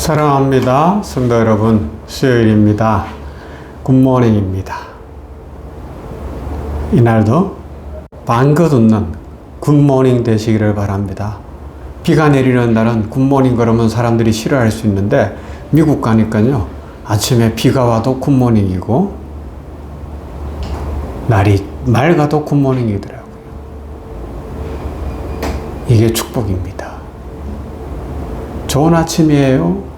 사랑합니다. 성도 여러분, 수요일입니다. 굿모닝입니다. 이날도 방긋 웃는 굿모닝 되시기를 바랍니다. 비가 내리는 날은 굿모닝 그러면 사람들이 싫어할 수 있는데 미국 가니까요, 아침에 비가 와도 굿모닝이고 날이 맑아도 굿모닝이더라고요. 이게 축복입니다. 좋은 아침이에요.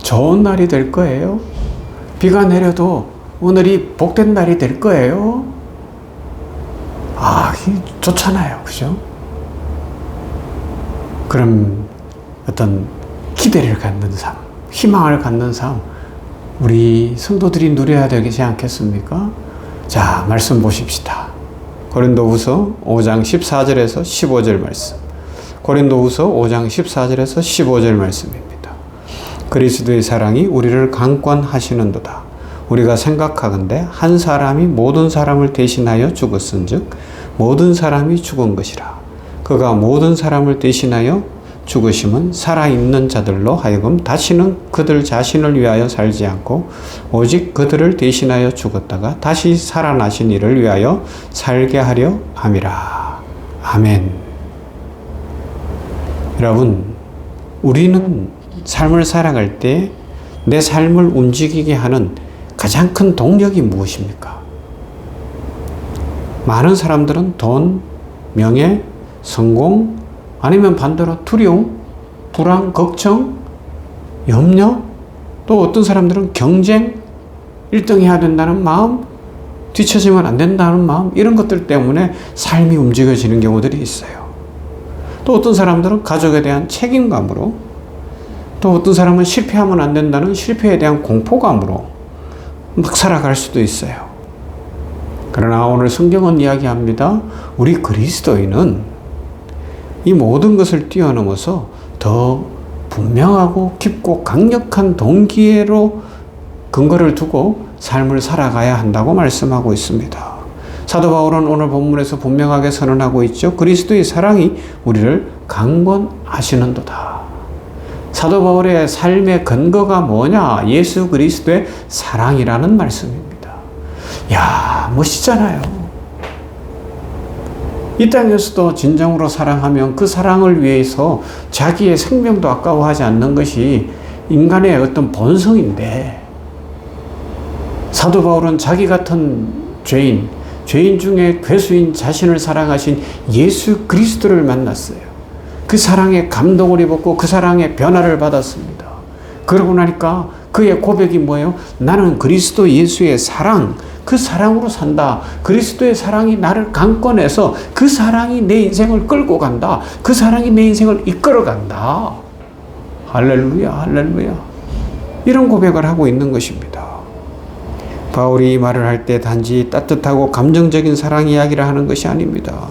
좋은 날이 될 거예요. 비가 내려도 오늘이 복된 날이 될 거예요. 좋잖아요. 그죠? 그럼 어떤 기대를 갖는 삶, 희망을 갖는 삶, 우리 성도들이 누려야 되지 않겠습니까? 자, 말씀 보십시다. 고린도후서 5장 14절에서 15절 말씀. 고린도후서 5장 14절에서 15절 말씀입니다. 그리스도의 사랑이 우리를 강권하시는도다. 우리가 생각하건대 한 사람이 모든 사람을 대신하여 죽었은즉 모든 사람이 죽은 것이라. 그가 모든 사람을 대신하여 죽으심은 살아있는 자들로 하여금 다시는 그들 자신을 위하여 살지 않고 오직 그들을 대신하여 죽었다가 다시 살아나신 이를 위하여 살게 하려 함이라. 아멘. 여러분, 우리는 삶을 살아갈 때 내 삶을 움직이게 하는 가장 큰 동력이 무엇입니까? 많은 사람들은 돈, 명예, 성공, 아니면 반대로 두려움, 불안, 걱정, 염려, 또 어떤 사람들은 경쟁, 1등 해야 된다는 마음, 뒤처지면 안 된다는 마음, 이런 것들 때문에 삶이 움직여지는 경우들이 있어요. 또 어떤 사람들은 가족에 대한 책임감으로, 또 어떤 사람은 실패하면 안 된다는 실패에 대한 공포감으로 막 살아갈 수도 있어요. 그러나 오늘 성경은 이야기합니다. 우리 그리스도인은 이 모든 것을 뛰어넘어서 더 분명하고 깊고 강력한 동기로 근거를 두고 삶을 살아가야 한다고 말씀하고 있습니다. 사도 바울은 오늘 본문에서 분명하게 선언하고 있죠. 그리스도의 사랑이 우리를 강권하시는도다. 사도 바울의 삶의 근거가 뭐냐? 예수 그리스도의 사랑이라는 말씀입니다. 야, 멋있잖아요. 이 땅에서도 진정으로 사랑하면 그 사랑을 위해서 자기의 생명도 아까워하지 않는 것이 인간의 어떤 본성인데, 사도 바울은 자기 같은 죄인 중에 괴수인 자신을 사랑하신 예수 그리스도를 만났어요. 그 사랑에 감동을 입었고 그 사랑에 변화를 받았습니다. 그러고 나니까 그의 고백이 뭐예요? 나는 그리스도 예수의 사랑, 그 사랑으로 산다. 그리스도의 사랑이 나를 강권해서 그 사랑이 내 인생을 끌고 간다. 그 사랑이 내 인생을 이끌어 간다. 할렐루야, 할렐루야. 이런 고백을 하고 있는 것입니다. 바울이 이 말을 할 때 단지 따뜻하고 감정적인 사랑 이야기를 하는 것이 아닙니다.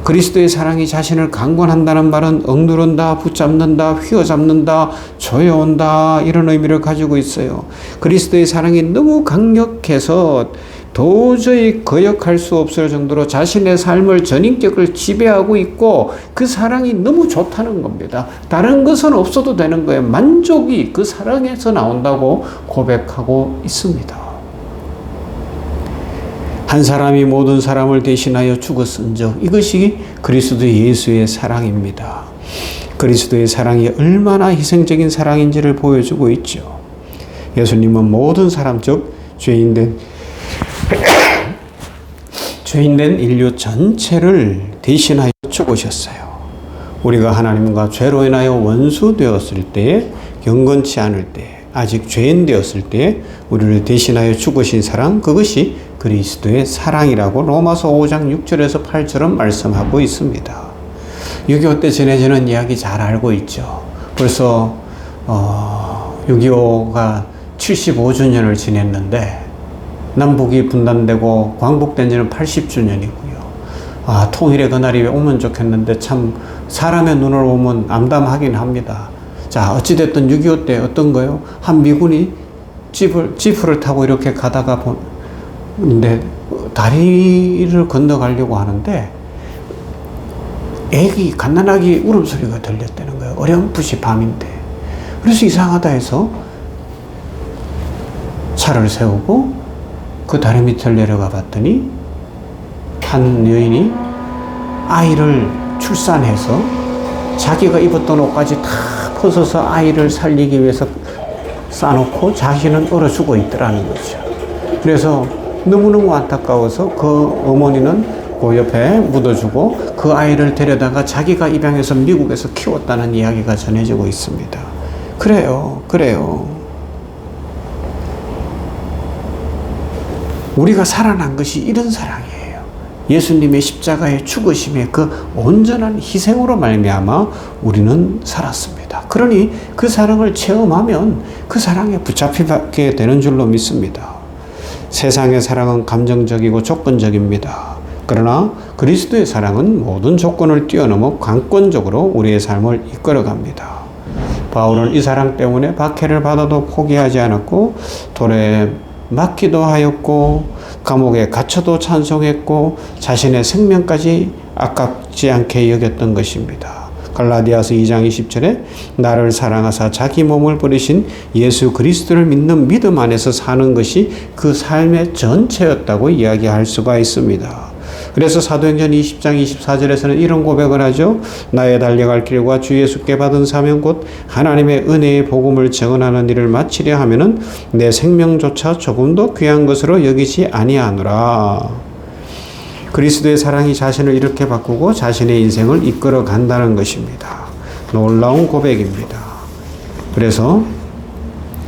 그리스도의 사랑이 자신을 강권한다는 말은 억누른다, 붙잡는다, 휘어잡는다, 조여온다, 이런 의미를 가지고 있어요. 그리스도의 사랑이 너무 강력해서 도저히 거역할 수 없을 정도로 자신의 삶을 전인격을 지배하고 있고 그 사랑이 너무 좋다는 겁니다. 다른 것은 없어도 되는 거예요. 만족이 그 사랑에서 나온다고 고백하고 있습니다. 한 사람이 모든 사람을 대신하여 죽었은즉 이것이 그리스도 예수의 사랑입니다. 그리스도의 사랑이 얼마나 희생적인 사랑인지를 보여주고 있죠. 예수님은 모든 사람, 즉 죄인된 인류 전체를 대신하여 죽으셨어요. 우리가 하나님과 죄로 인하여 원수 되었을 때에, 경건치 않을 때, 아직 죄인 되었을 때에 우리를 대신하여 죽으신 사랑, 그것이 그리스도의 사랑이라고 로마서 5장 6절에서 8절은 말씀하고 있습니다. 6.25 때 전해지는 이야기 잘 알고 있죠. 벌써 6.25가 75주년을 지냈는데 남북이 분단되고 광복된 지는 80주년이고요. 통일의 그날이 오면 좋겠는데 참 사람의 눈을 보면 암담하긴 합니다. 자, 어찌됐든 6.25 때 어떤 거요? 한 미군이 지프를 타고 이렇게 가다가 근데 다리를 건너가려고 하는데 애기 갓난아기 울음소리가 들렸다는 거예요. 어렴풋이 밤인데. 그래서 이상하다 해서 차를 세우고 그 다리 밑을 내려가 봤더니 한 여인이 아이를 출산해서 자기가 입었던 옷까지 다 벗어서 아이를 살리기 위해서 싸놓고 자신은 얼어 죽어 있더라는 거죠. 그래서 너무너무 안타까워서 그 어머니는 그 옆에 묻어주고 그 아이를 데려다가 자기가 입양해서 미국에서 키웠다는 이야기가 전해지고 있습니다. 그래요. 우리가 살아난 것이 이런 사랑이에요. 예수님의 십자가의 죽으심의 그 온전한 희생으로 말미암아 우리는 살았습니다. 그러니 그 사랑을 체험하면 그 사랑에 붙잡히게 되는 줄로 믿습니다. 세상의 사랑은 감정적이고 조건적입니다. 그러나 그리스도의 사랑은 모든 조건을 뛰어넘어 강권적으로 우리의 삶을 이끌어갑니다. 바울은 이 사랑 때문에 박해를 받아도 포기하지 않았고 돌에 맞기도 하였고 감옥에 갇혀도 찬송했고 자신의 생명까지 아깝지 않게 여겼던 것입니다. 갈라디아서 2장 20절에 나를 사랑하사 자기 몸을 버리신 예수 그리스도를 믿는 믿음 안에서 사는 것이 그 삶의 전체였다고 이야기할 수가 있습니다. 그래서 사도행전 20장 24절에서는 이런 고백을 하죠. 나의 달려갈 길과 주 예수께 받은 사명 곧 하나님의 은혜의 복음을 증언하는 일을 마치려 하면은 내 생명조차 조금도 귀한 것으로 여기지 아니하노라. 그리스도의 사랑이 자신을 이렇게 바꾸고 자신의 인생을 이끌어 간다는 것입니다. 놀라운 고백입니다. 그래서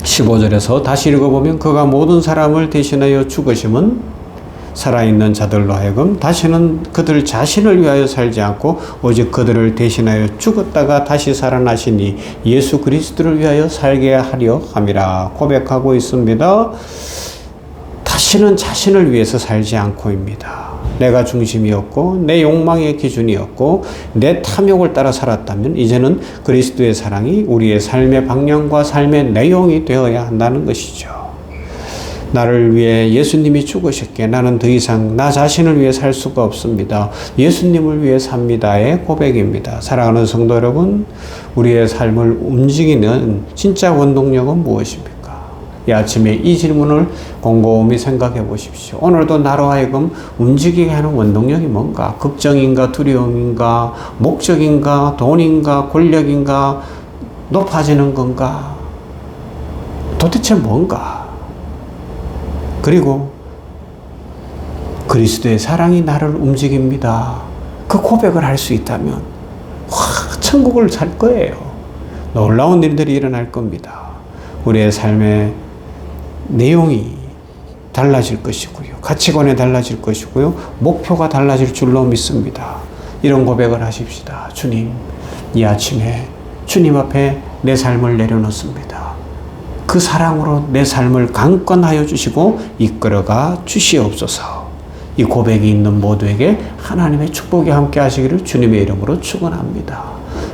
15절에서 다시 읽어보면 그가 모든 사람을 대신하여 죽으심은 살아있는 자들로 하여금 다시는 그들 자신을 위하여 살지 않고 오직 그들을 대신하여 죽었다가 다시 살아나시니 예수 그리스도를 위하여 살게 하려 함이라 고백하고 있습니다. 다시는 자신을 위해서 살지 않고입니다. 내가 중심이었고 내 욕망의 기준이었고 내 탐욕을 따라 살았다면 이제는 그리스도의 사랑이 우리의 삶의 방향과 삶의 내용이 되어야 한다는 것이죠. 나를 위해 예수님이 죽으셨기에 나는 더 이상 나 자신을 위해 살 수가 없습니다. 예수님을 위해 삽니다의 고백입니다. 사랑하는 성도 여러분, 우리의 삶을 움직이는 진짜 원동력은 무엇입니까? 이 아침에 이 질문을 곰곰이 생각해 보십시오. 오늘도 나로 하여금 움직이게 하는 원동력이 뭔가? 걱정인가? 두려움인가? 목적인가? 돈인가? 권력인가? 높아지는 건가? 도대체 뭔가? 그리고 그리스도의 사랑이 나를 움직입니다. 그 고백을 할 수 있다면 천국을 살 거예요. 놀라운 일들이 일어날 겁니다. 우리의 삶의 내용이 달라질 것이고요. 가치관이 달라질 것이고요. 목표가 달라질 줄로 믿습니다. 이런 고백을 하십시다. 주님, 이 아침에 주님 앞에 내 삶을 내려놓습니다. 그 사랑으로 내 삶을 강권하여 주시고 이끌어가 주시옵소서. 이 고백이 있는 모두에게 하나님의 축복이 함께 하시기를 주님의 이름으로 축원합니다.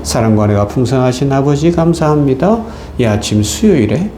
사랑과 은혜가 풍성하신 아버지 감사합니다. 이 아침 수요일에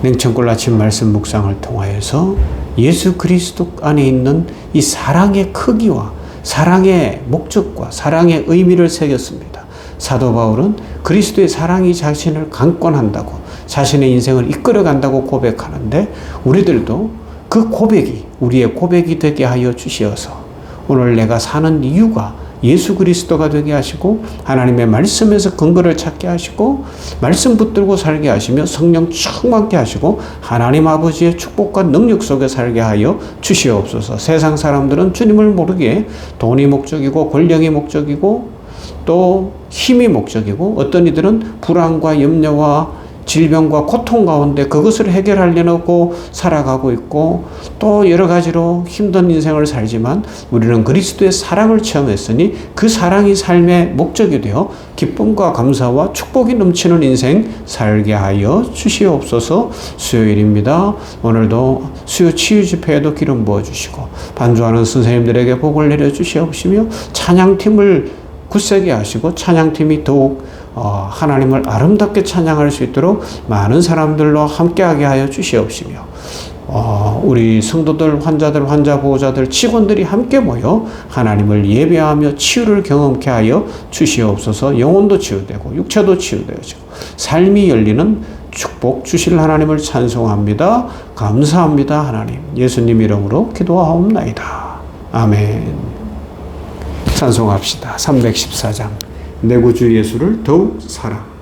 냉천골 아침 말씀 묵상을 통하여서 예수 그리스도 안에 있는 이 사랑의 크기와 사랑의 목적과 사랑의 의미를 새겼습니다. 사도 바울은 그리스도의 사랑이 자신을 강권한다고 자신의 인생을 이끌어간다고 고백하는데 우리들도 그 고백이 우리의 고백이 되게 하여 주시어서 오늘 내가 사는 이유가 예수 그리스도가 되게 하시고 하나님의 말씀에서 근거를 찾게 하시고 말씀 붙들고 살게 하시며 성령 충만케 하시고 하나님 아버지의 축복과 능력 속에 살게 하여 주시옵소서. 세상 사람들은 주님을 모르기에 돈이 목적이고 권력이 목적이고 또 힘이 목적이고 어떤 이들은 불안과 염려와 질병과 고통 가운데 그것을 해결하려고 살아가고 있고 또 여러 가지로 힘든 인생을 살지만 우리는 그리스도의 사랑을 체험했으니 그 사랑이 삶의 목적이 되어 기쁨과 감사와 축복이 넘치는 인생 살게 하여 주시옵소서. 수요일입니다. 오늘도 수요 치유 집회에도 기름 부어주시고 반주하는 선생님들에게 복을 내려주시옵시며 찬양팀을 굳세게 하시고 찬양팀이 더욱 하나님을 아름답게 찬양할 수 있도록 많은 사람들로 함께하게 하여 주시옵시며 우리 성도들, 환자들, 환자 보호자들, 직원들이 함께 모여 하나님을 예배하며 치유를 경험케 하여 주시옵소서. 영혼도 치유되고 육체도 치유되어지고 삶이 열리는 축복 주실 하나님을 찬송합니다. 감사합니다. 하나님, 예수님 이름으로 기도하옵나이다. 아멘. 찬송합시다. 314장 내 구주 예수를 더욱 사랑.